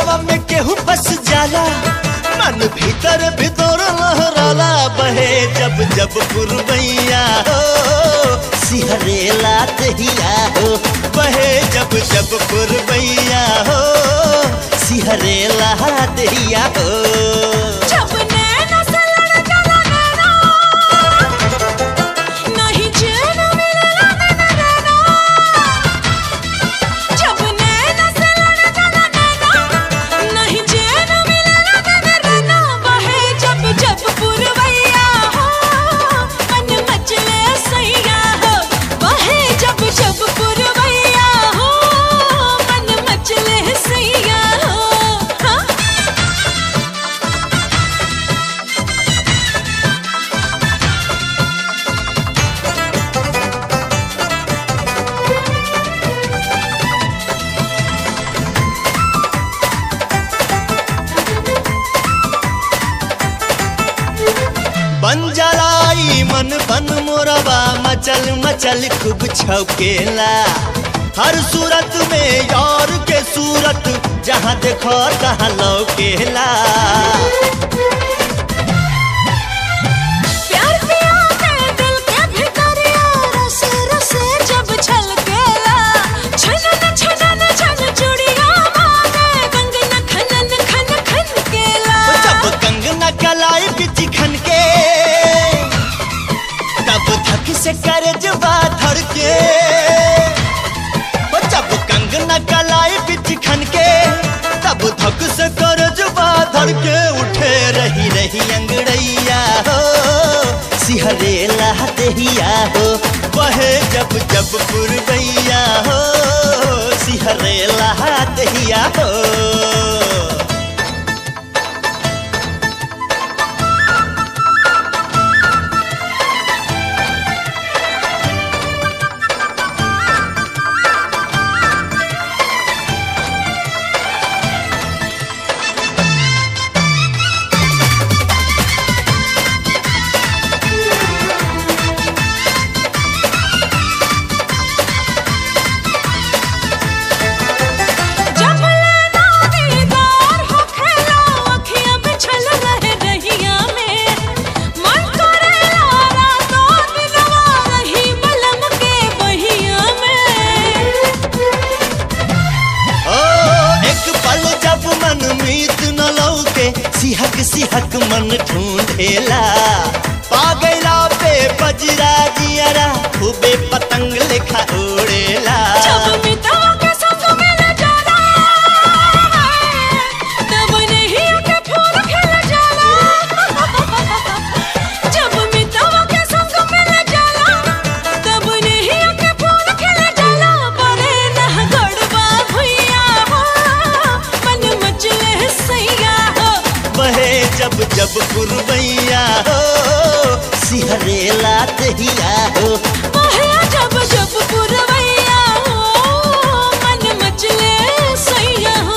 दिलवा में केहू फंस जाला, मन भीतर भीतर लहराला। बहे जब जब पुरवैया हो, सिहरेला दहिया हो। बहे जब जब पुरवैया हो, सिहरेला दहिया हो। जब नैना से लड़ जाला नैना, नहीं चैन मिलेला नैना नैना। जब नैना से लड़ जाला नैना, नहीं चैन मिलेला नैना नैना। बहे जब जब पुरवैया हो, मन मचले सैया हो। बहे जब जब पुरवैया हो, मन मचले सैया हो। बन जलाई मन बन मोरबा, मचल मचल खूब छौकेला। हर सूरत में यार के सूरत, जहाँ देखो तहाँ लौकेला। प्यार पिया के दिल के भितरिया, रसे रसे जब छलकेला। छनन छनन छन चूड़िया मांगे, कंगना खनन खन खन केला। जब कंगना कलाई बिच खन के, तब धक से करजवा धड़के। जब कंगना कलाई बिच खन के, तब धक से करजवा धड़के। उठे रही रही अंगड़ैया हो, सिहरेला दहिया हो। बहे जब जब पुरवैया हो, सिहरेला दहिया हो। जब लेना दीदार हो खेला, अखियां बिछल रहे रहिया में। मन करेला रातों दिनवा, रही बलम के बहिया में। ओ एक पल जब मन मीत न लौके, सिहक सिहक मन ढूंढेला। पागला पे बजरा जियरा, खूबे पतंग लेखा उड़ेला। जब मितवा के संग मिल जाला, तब नहीं के फूल खिल जाला। जब मितवा के संग मिल जाला, तब नहीं के फूल खिल जाला। परे नह गड़बा भुइया हो, मन मचले सैया हो। बहे जब जब पुरवैया हो, सिहरेला दहिया हो। बहे जब जब पुरवैया हो, मन मचले सैया हो।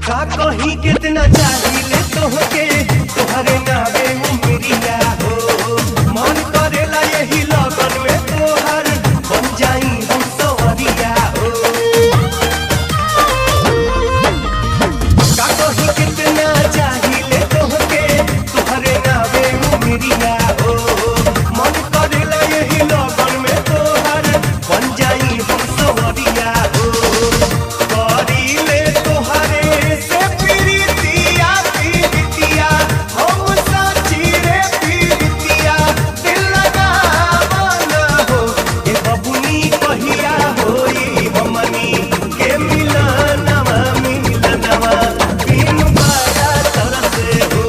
का कहीं कितना चाहिए तोहके तोहरे नावे उमरिया हो मन करेला यही लगन में तोहर बन जाई हम सवरिया हो का कहीं कितना चाहिए तोहके तोहरे नावे उमरिया हो मन करेला यही लगन में तोहर बन जाई हम सवरिया हो करीले तोहरे से प्रीतिया प्रीतिया हम साची रे प्रीतिया दिल लगावना हो ए बबुनी कहिया होई हमनी के मिलनवा मिलनवा बिन बारा तरसे हो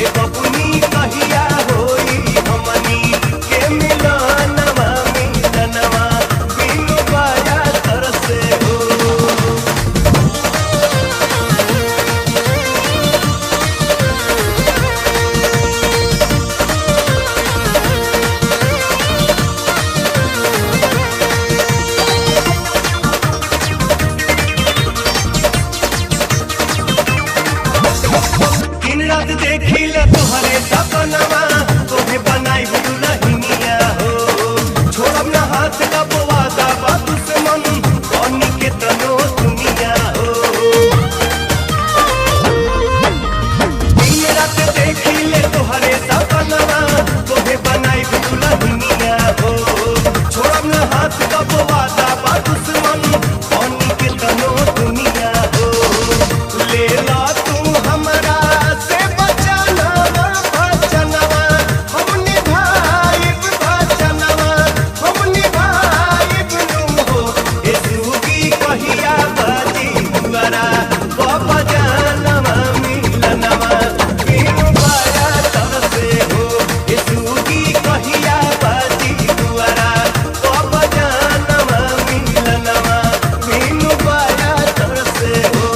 ए बबुनी कहिया होई हमनी के मिलनवा मिलनवा बिन बारा तरसे हो दिन रात देखिले तोहरे सपनवा तोहे बनाई दुल्हनिया हो छोड़ब ना हाथ का वादा बा दुश्मन बनी के तनो दुनिया हो दिन रात देखिले तोहरे सपनवा तोहे बनाई दुल्हनिया हो छोड़ब ना हाथ का वादा बा दुश्मन बनी के तनो दुनिया हो ले ला तू हमरा से बचना बचनवा हम निभाइब बचनवा हम निभाइब नु हो ए सुगी कहिया बाजी दुआरा बाबा जानवा मिलनवा बिन बारा तरसे हो ए सुगी कहिया बाजी दुआरा बाबा जानवा मिलनवा बिन बारा तरसे हो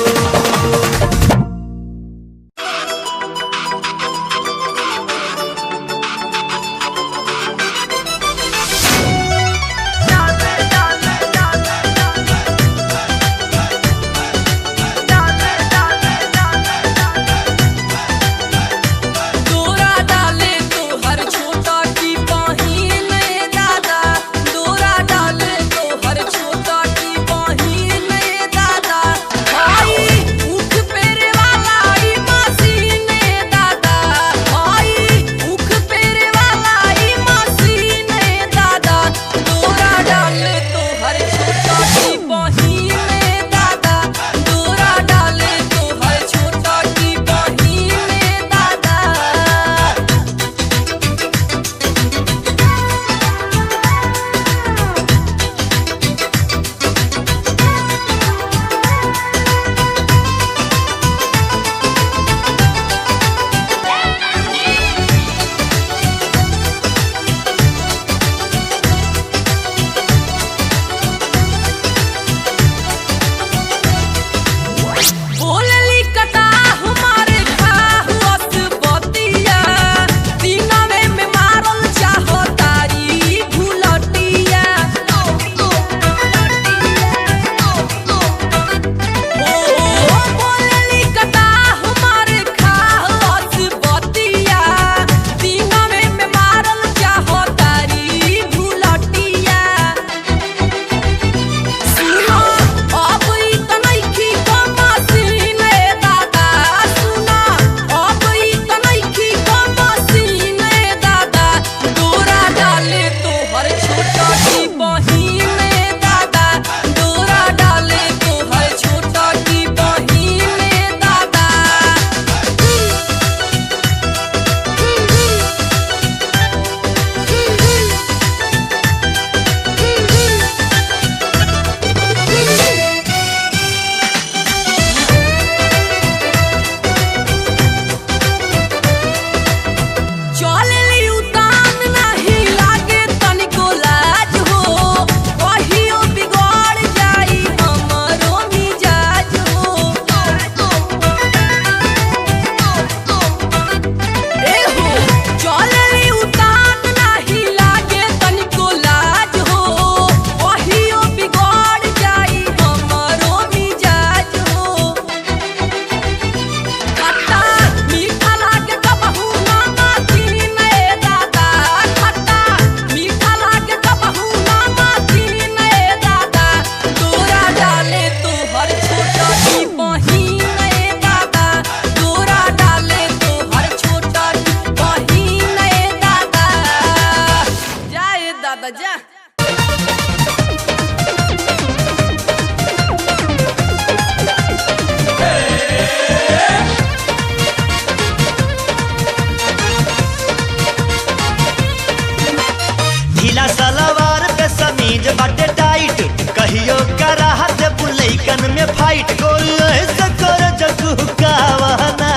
में फाइट गोरी ऐसे कर जगुकावाना।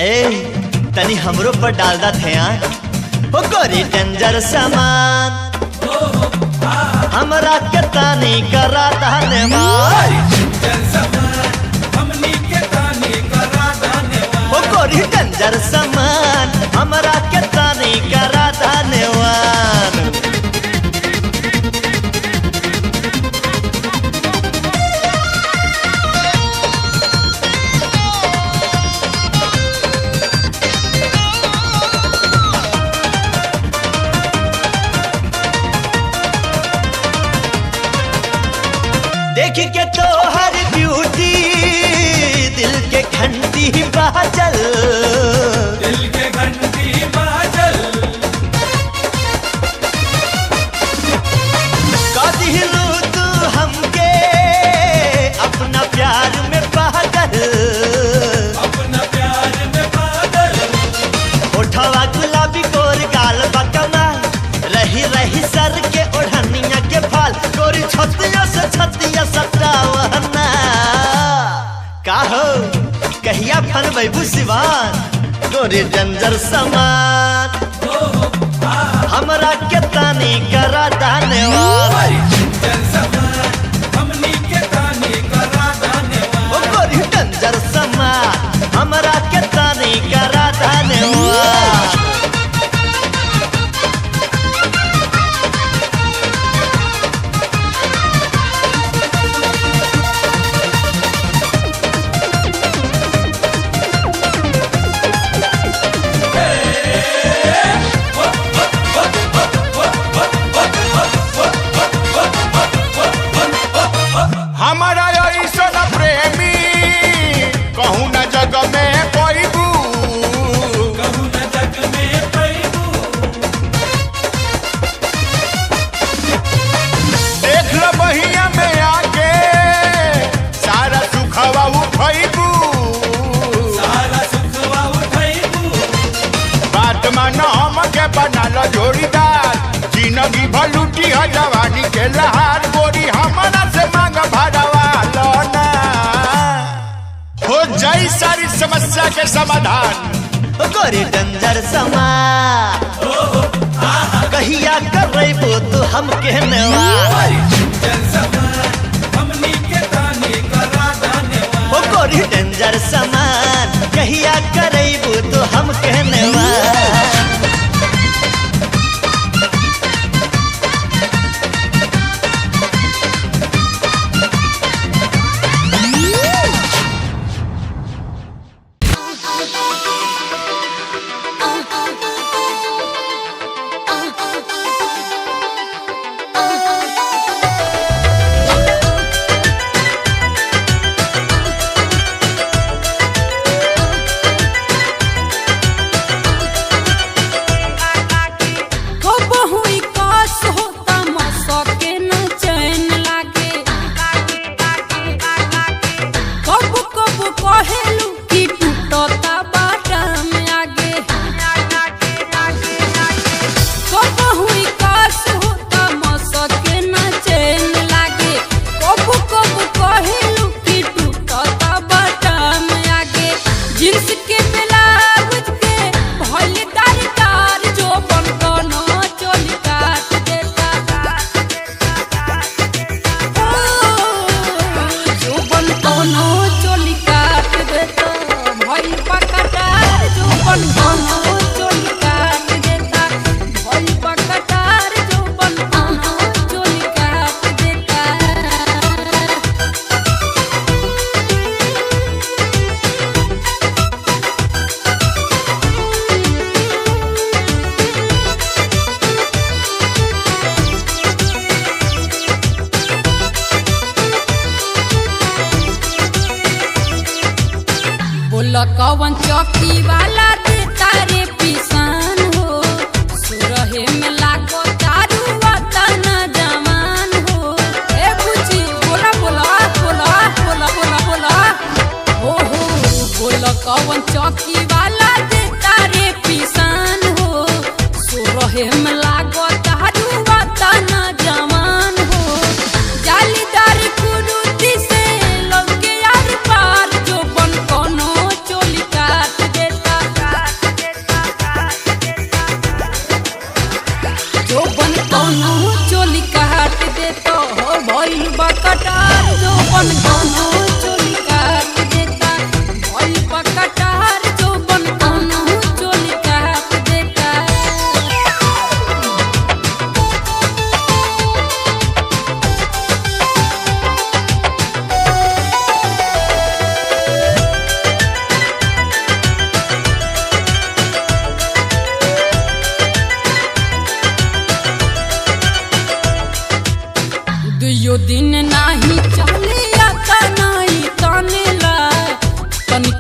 ए तनी हमरो पर डाल दा ध्यान, ओ गोरी डेंजर सामान हमरा के तानी करा धन्यवाद। ओ गोरी डेंजर सामान हमरा के तानी करा धन्यवाद। देख के तो हर ब्यूटी दिल के घंटी बाजल, दिल के घंटी बाजल। कदिलू तू हमके अपना प्यार में पागल, अपना प्यार में पागल। उठवा गुलाबी गोर गाल बकमा रही रही सर के ओढ़निया के फाल गोरी छतिया से छतिया सटावना। काहो कहिया फन बैबू सिवान गोरी डेंजर समान हमरा के तानी करा धन्यवाद। हमनी के तानी करा धन्यवाद। ओ गोरी डेंजर समान हमरा के तानी करा धन्यवाद। हमारा ऐसा प्रेमी कहूँ न जग में पैबू, कहूँ न जग में पैबू। देख लो बहिया में आके सारा सुखवा उठैबू, सारा सुखवा उठैबू। बात मान हम के बना लो जोड़ीदार, जिंदगी भर लूटी है जवानी के लहार। गोरी हमारा से मांग भरवा लो ना, हो जाई सारी समस्या के समाधान। ओ गोरी डेंजर समान कहिया करबो तू हमके नवाज। हमनी के तानी करा धन्यवाद। ओ गोरी डेंजर समान कहिया करबो तू हमके नवाज। कवन चौकी वाला देता रे पिसान हो, सुरहे में लागो दारू वतन जवान हो। ए बुची बोला बोला बोला बोला बोला बोला हो बोला कवन चौकी वाला देता रे पिसान हो, सुरहे में लागो दारू वतन जवान हो। जालीदार कुरुती से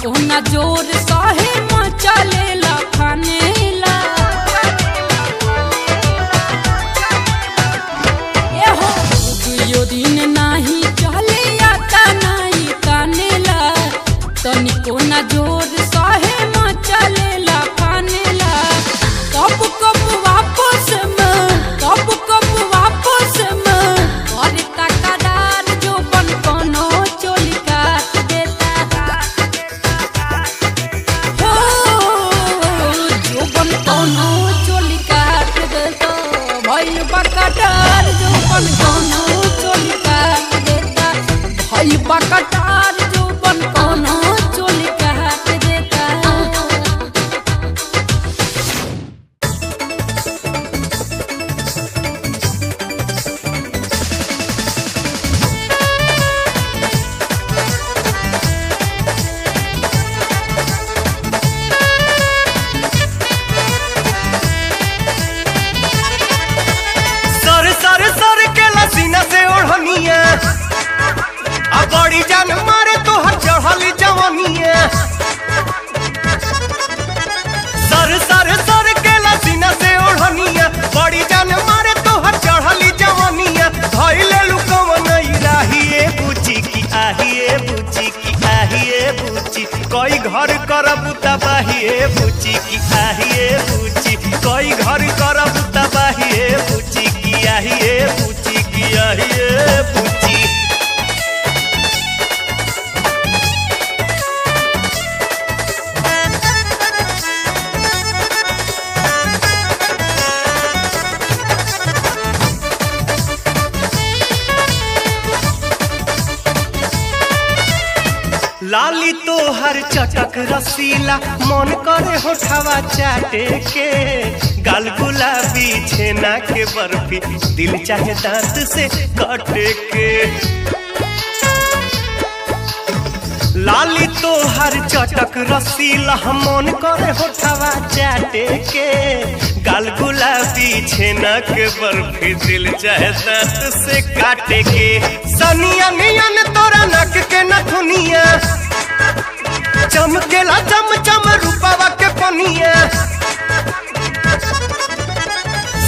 तनिको ना जोर सहे मचलेला फानेला एहो दुइयो दिन नाही चले आता नाही तानेला तनिको ना जोर सहे मचलेला फानेला कब कब वापस में अरे तकरार जो बन कोनो चोली काट देता हो जो बन कोनो चोली काट देता भइल बकटार जो बन कोनो चोली काट देता भइल बकटार जो बन कोनो चोली काट देता सर के लसीना से ओढ़निया आ बड़ी जान मारे तो हर चढ़ली जवानिया सर के लसीना से ओढ़निया बड़ी जान मारे तो हर चढ़ली जवानिया धइले लुकव नहीं राहिए बुची की आहिए बुची की आहिए बुची कोई घर करब तबाहिए बुची की आहिए बुची कोई घर करब तबाहिए बुची की आहिए बुची की आहिए बुची लाली तो हर चटक रसीला मन करे होठवा चाटे के गाल गुलाबी छेना के बर्फी दिल चाहे दांत से काटे के लाली तो हर चटक रसीला मन करे होठवा चाटे के गाल गुलाबी छेना के बर्फी दिल चाहे दांत से काटे के सनिया नियन तोरा नक के नथुनिया चमकेला चम चम रूपावा के पनिया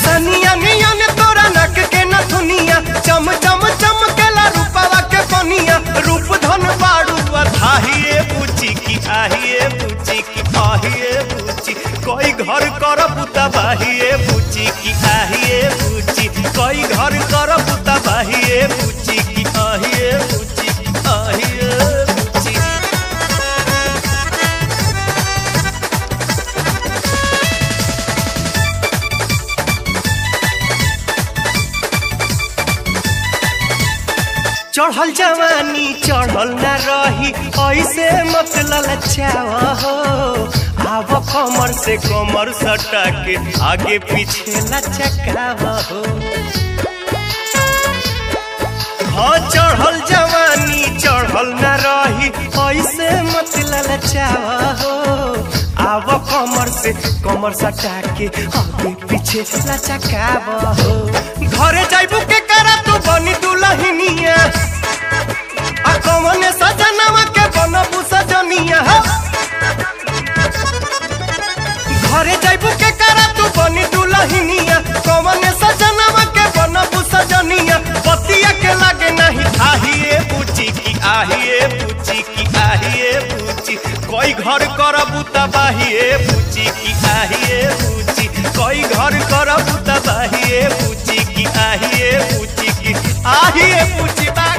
सनिया नियन तोरा नक के नथुनिया चम चम चमकेला रूपावा के पनिया रूप धन बाड़ू अधाहिए बुची की आहिए बुची की आहिए बुची कोई घर करब तबाहिए बुची की आहिए बुची कोई घर करब तबाहिए बुची की आहिए बुची की आहिए बुची चढ़ल जवानी चढ़ल न रही ऐसे मत ललचावा हो आव कमर से कमर सटा के आगे पीछे लचकावा हो हाँ चढ़ल जवानी चढ़ल न रही ऐसे मत ललचावा हो आव कमर से कमर सटा के आगे पीछे लचकावा हो घरे जाइबू के करा तू बनी दुल्हनिया आ कौन सजनवा के बनबू सजनिया घरे जाइबू के करा तू बनी दुल्हनिया कौन सजनवा के बनबू सजनिया बतिया के लागे नहीं आहिए बुची की आहिए बुची की आहिए बुची कोई घर करबू तबाहिए बुची की आहिए बुची कोई घर करबू तबाहिए बुची की आहिए बुची की आहिए बुची बा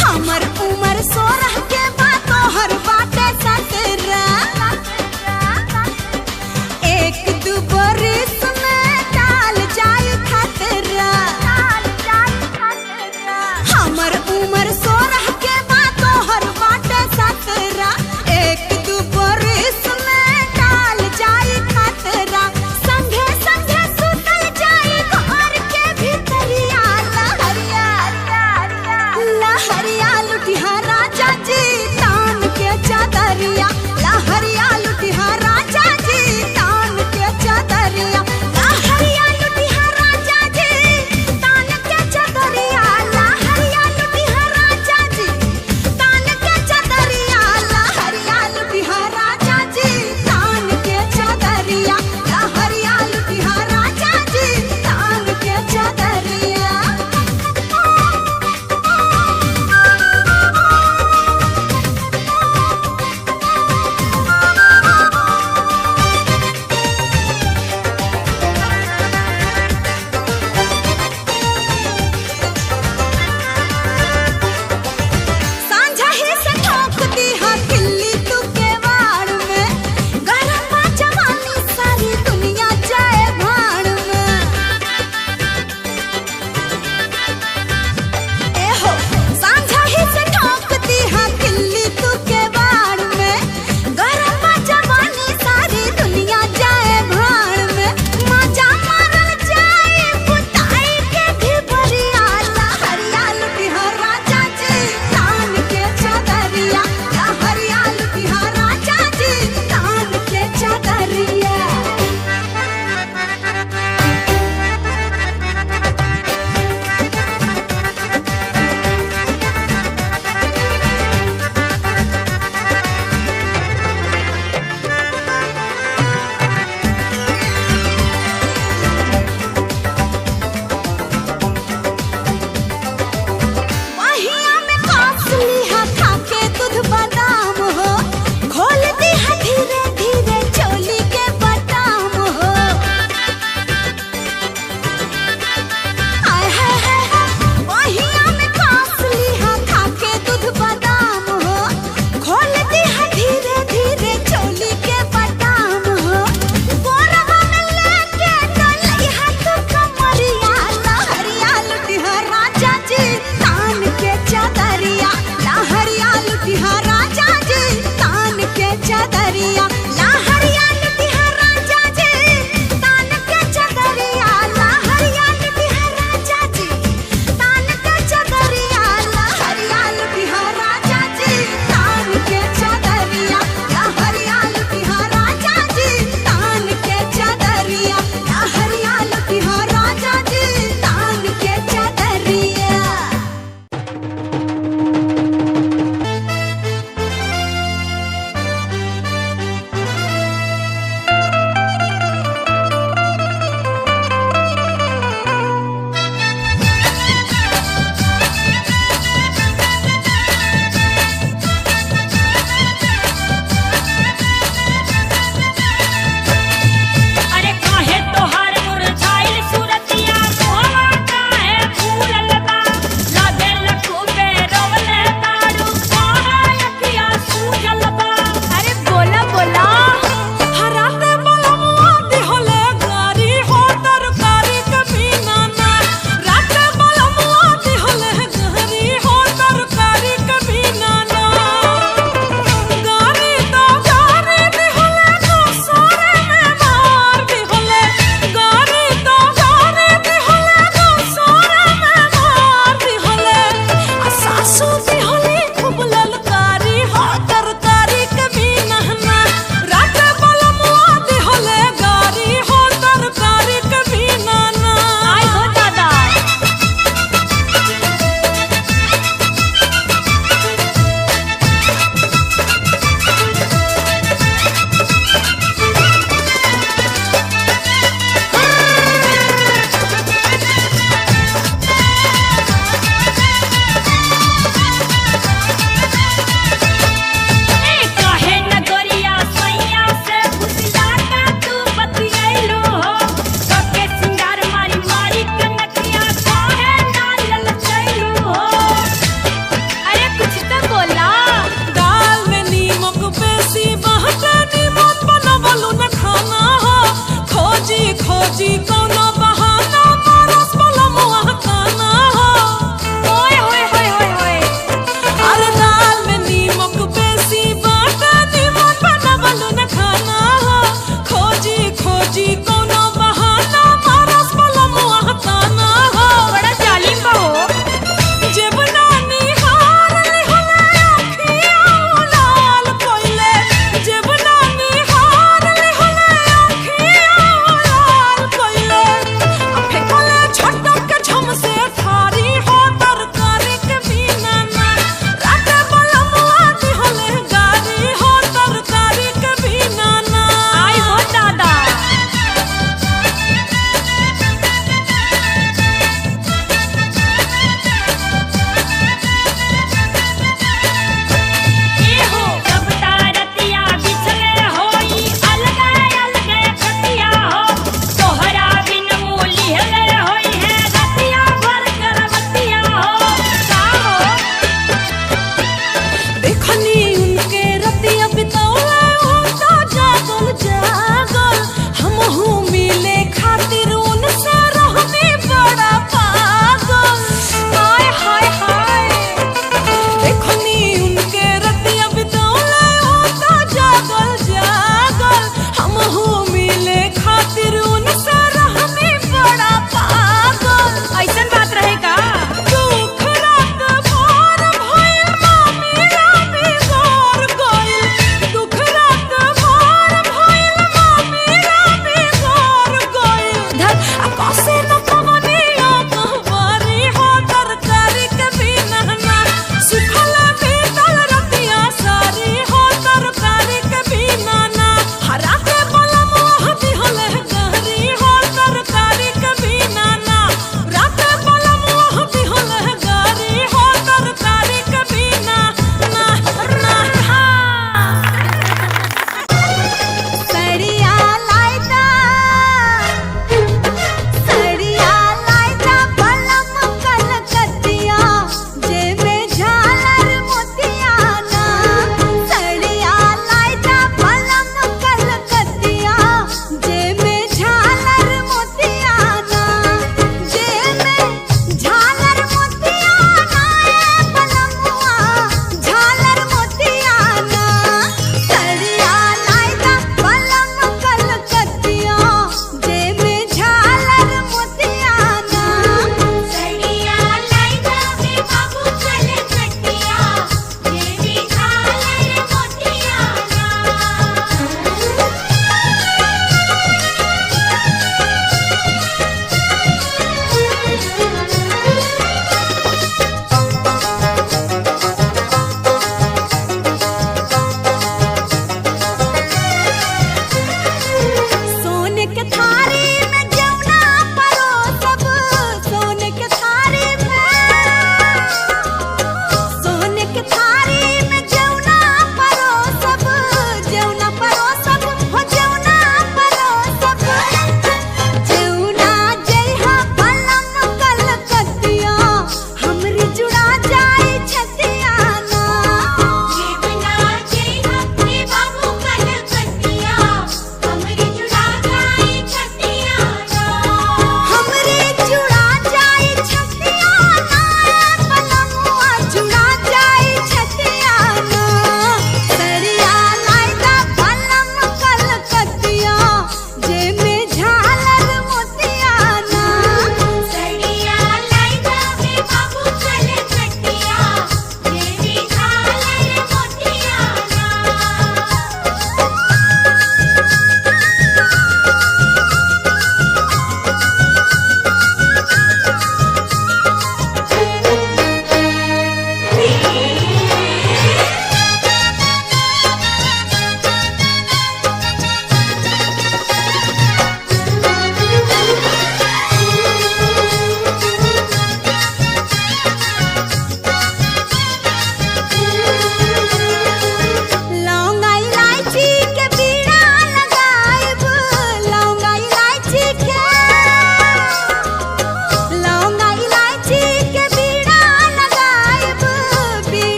हमर उमर 16 के बात हर बाटे सतरा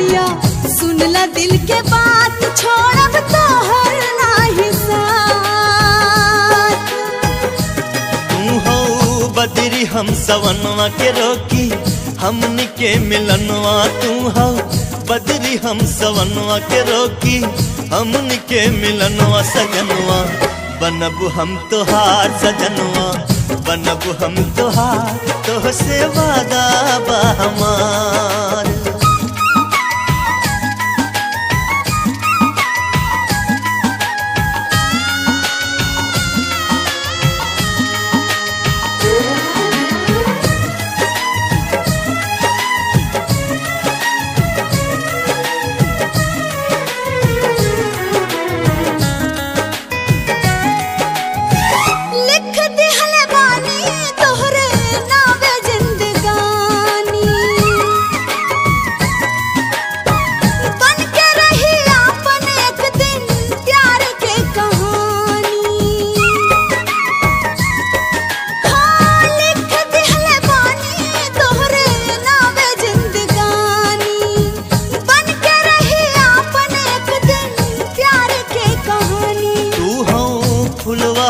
सवरिया सुन ला दिल के बात छोड़ब तोहर नाही साथ। तू हो बदरी हम सवनवा के रोकी हमनी के मिलनवा। तू हो बदरी हम सवनवा के रोकी हमनी के मिलनवा। सजनवा बनब हम तोहार सजनवा बनब हम तोहार तोहसे वादा बा हमार।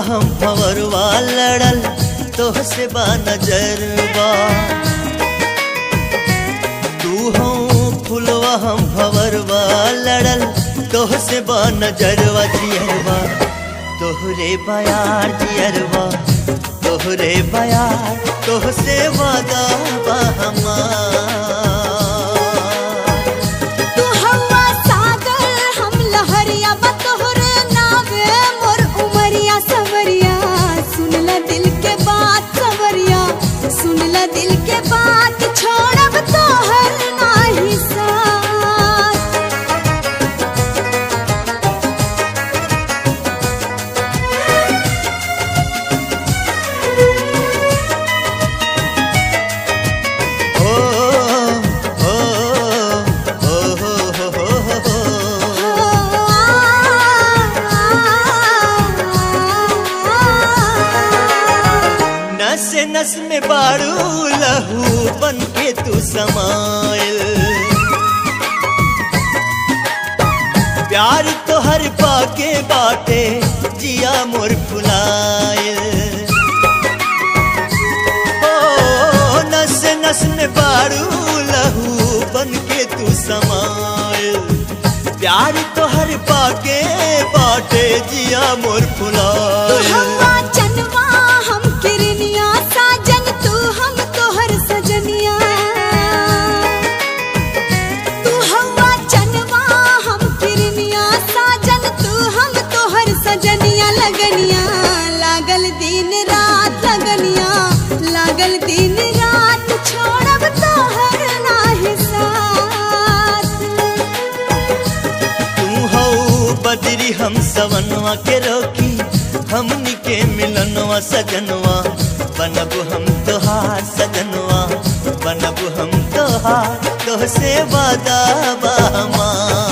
हम भंवरवा लड़ल तोहसे बा नजरबा। तू हो फुलवा हम भंवरवा लड़ल तोहसे बा नजरवा। जियरवा तोहरे बयार जियरवा तोहरे बयार तोहसे वादा बा हमार। तू हवा सागर हम लहरिया बा तोहरे नावे मोर उमरिया। सवरिया सुन ला दिल के बात सवरिया सुन ला दिल के बात छोड़ब तोहर नाही साथ। ओ ओ ओ हो हो हो नस नस में बारू लहू बन के तू समाइल। प्यार तो हर पाके बाटे जिया मोर फुलाइल। ओ नस नस में बारू लहू बन के तू समाइल। प्यार तो हर पाके बाटे जिया मोर फुलाइल। हवा चनवा हम किरनिया साजन तू हम तोहर सजनिया। तू हवा चनवा हम किरनिया साजन तू हम तोहर सजनिया। लगनिया लागल दिन रात लगनिया लागल दिन रात छोड़ब तोहर नाही साथ। तू हो बदरी हम सवनवा के रोकी हमनी के मिलनवा। सजनवा बनब हम तोहार सजनवा बनब हम तोहार तोहसे वादा बा हमार।